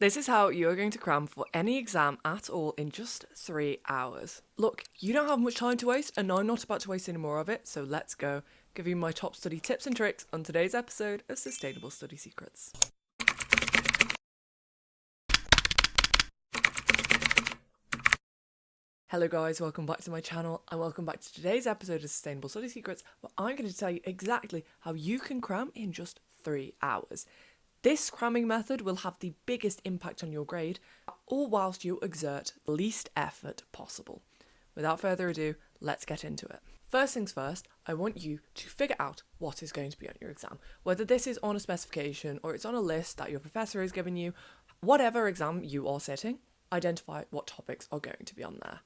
This is how you're going to cram for any exam at all in just 3 hours. Look, you don't have much time to waste, and I'm not about to waste any more of it, so let's go give you my top study tips and tricks on today's episode of Sustainable Study Secrets. Hello guys, welcome back to my channel and welcome back to today's episode of Sustainable Study Secrets, where I'm going to tell you exactly how you can cram in just 3 hours. This cramming method will have the biggest impact on your grade, all whilst you exert the least effort possible. Without further ado, let's get into it. First things first, I want you to figure out what is going to be on your exam. Whether this is on a specification or it's on a list that your professor has given you, whatever exam you are sitting, identify what topics are going to be on there.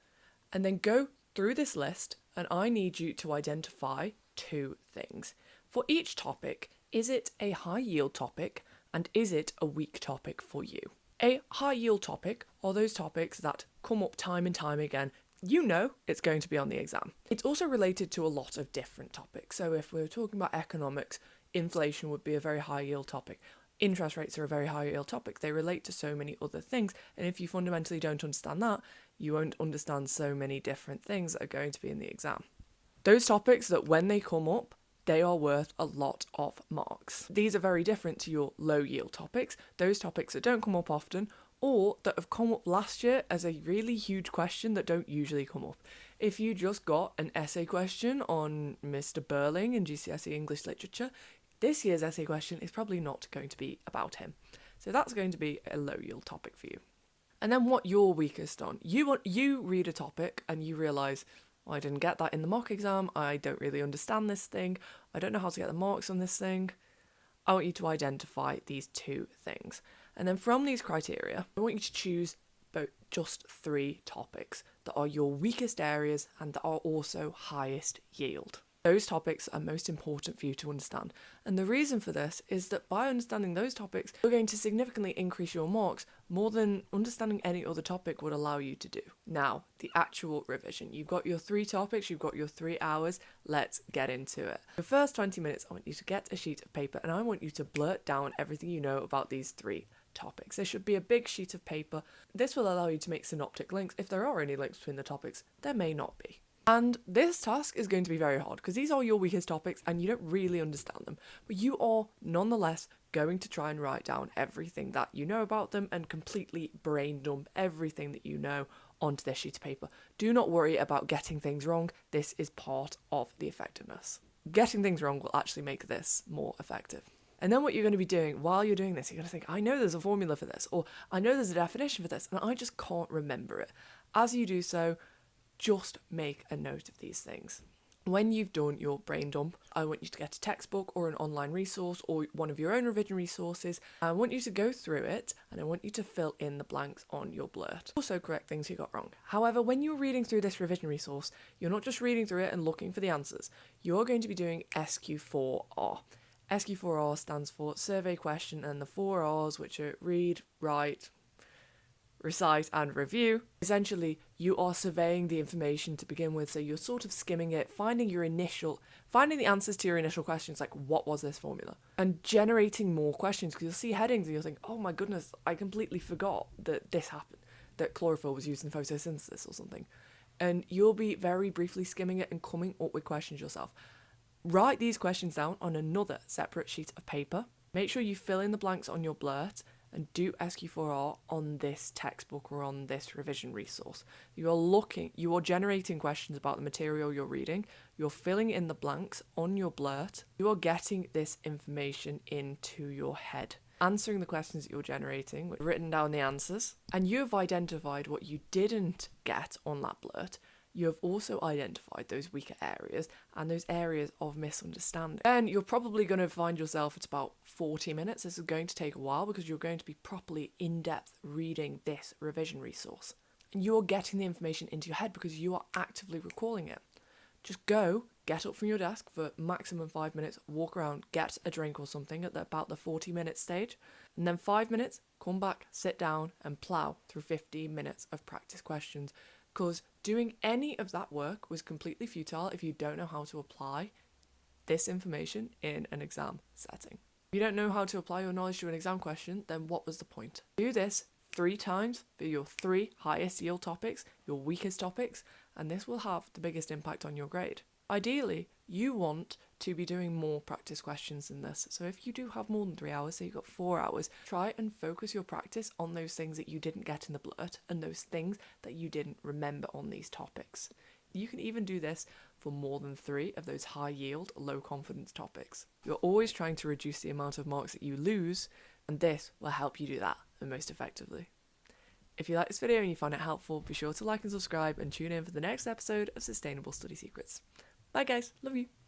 And then go through this list, and I need you to identify 2 things. For each topic, is it a high yield topic and is it a weak topic for you? A high yield topic are those topics that come up time and time again. You know it's going to be on the exam. It's also related to a lot of different topics. So if we're talking about economics, inflation would be a very high yield topic. Interest rates are a very high yield topic. They relate to so many other things. And if you fundamentally don't understand that, you won't understand so many different things that are going to be in the exam. Those topics that when they come up, they are worth a lot of marks. These are very different to your low yield topics, those topics that don't come up often or that have come up last year as a really huge question that don't usually come up. If you just got an essay question on Mr. Burling in GCSE English Literature, this year's essay question is probably not going to be about him. So that's going to be a low yield topic for you. And then what you're weakest on. You read a topic and you realise, I didn't get that in the mock exam, I don't really understand this thing, I don't know how to get the marks on this thing. I want you to identify these 2 things. And then from these criteria, I want you to choose just 3 topics that are your weakest areas and that are also highest yield. Those topics are most important for you to understand. And the reason for this is that by understanding those topics, you're going to significantly increase your marks more than understanding any other topic would allow you to do. Now, the actual revision. You've got your 3 topics, you've got your 3 hours. Let's get into it. The first 20 minutes, I want you to get a sheet of paper and I want you to blurt down everything you know about these 3 topics. There should be a big sheet of paper. This will allow you to make synoptic links. If there are any links between the topics, there may not be. And this task is going to be very hard because these are your weakest topics and you don't really understand them. But you are nonetheless going to try and write down everything that you know about them and completely brain dump everything that you know onto this sheet of paper. Do not worry about getting things wrong. This is part of the effectiveness. Getting things wrong will actually make this more effective. And then what you're going to be doing while you're doing this, you're going to think, I know there's a formula for this, or I know there's a definition for this, and I just can't remember it. As you do so, just make a note of these things. When you've done your brain dump, I want you to get a textbook or an online resource or one of your own revision resources. I want you to go through it and I want you to fill in the blanks on your blurt. Also correct things you got wrong. However, when you're reading through this revision resource, you're not just reading through it and looking for the answers. You're going to be doing SQ4R. SQ4R stands for survey question, and the 4 R's, which are read, write, recite and review. Essentially, you are surveying the information to begin with, so you're sort of skimming it, finding the answers to your initial questions, like what was this formula, and generating more questions because you'll see headings and you'll think, oh my goodness, I completely forgot that this happened, that chlorophyll was used in photosynthesis or something. And you'll be very briefly skimming it and coming up with questions yourself. Write these questions down on another separate sheet of paper. Make sure you fill in the blanks on your blurt and do SQ4R on this textbook or on this revision resource. You are generating questions about the material you're reading, you're filling in the blanks on your blurt, you are getting this information into your head, answering the questions that you're generating, written down the answers, and you have identified what you didn't get on that blurt. You have also identified those weaker areas and those areas of misunderstanding. And you're probably going to find yourself at about 40 minutes. This is going to take a while because you're going to be properly in-depth reading this revision resource. And you're getting the information into your head because you are actively recalling it. Just go, get up from your desk for maximum 5 minutes, walk around, get a drink or something at about the 40-minute stage, and then 5 minutes, come back, sit down and plough through 15 minutes of practice questions. Because doing any of that work was completely futile if you don't know how to apply this information in an exam setting. If you don't know how to apply your knowledge to an exam question, then what was the point? Do this 3 times for your 3 highest yield topics, your weakest topics, and this will have the biggest impact on your grade. Ideally, you want to be doing more practice questions than this. So if you do have more than 3 hours, so you've got 4 hours, try and focus your practice on those things that you didn't get in the blurt and those things that you didn't remember on these topics. You can even do this for more than 3 of those high yield, low confidence topics. You're always trying to reduce the amount of marks that you lose, and this will help you do that the most effectively. If you like this video and you find it helpful, be sure to like and subscribe and tune in for the next episode of Sustainable Study Secrets. Bye guys, love you.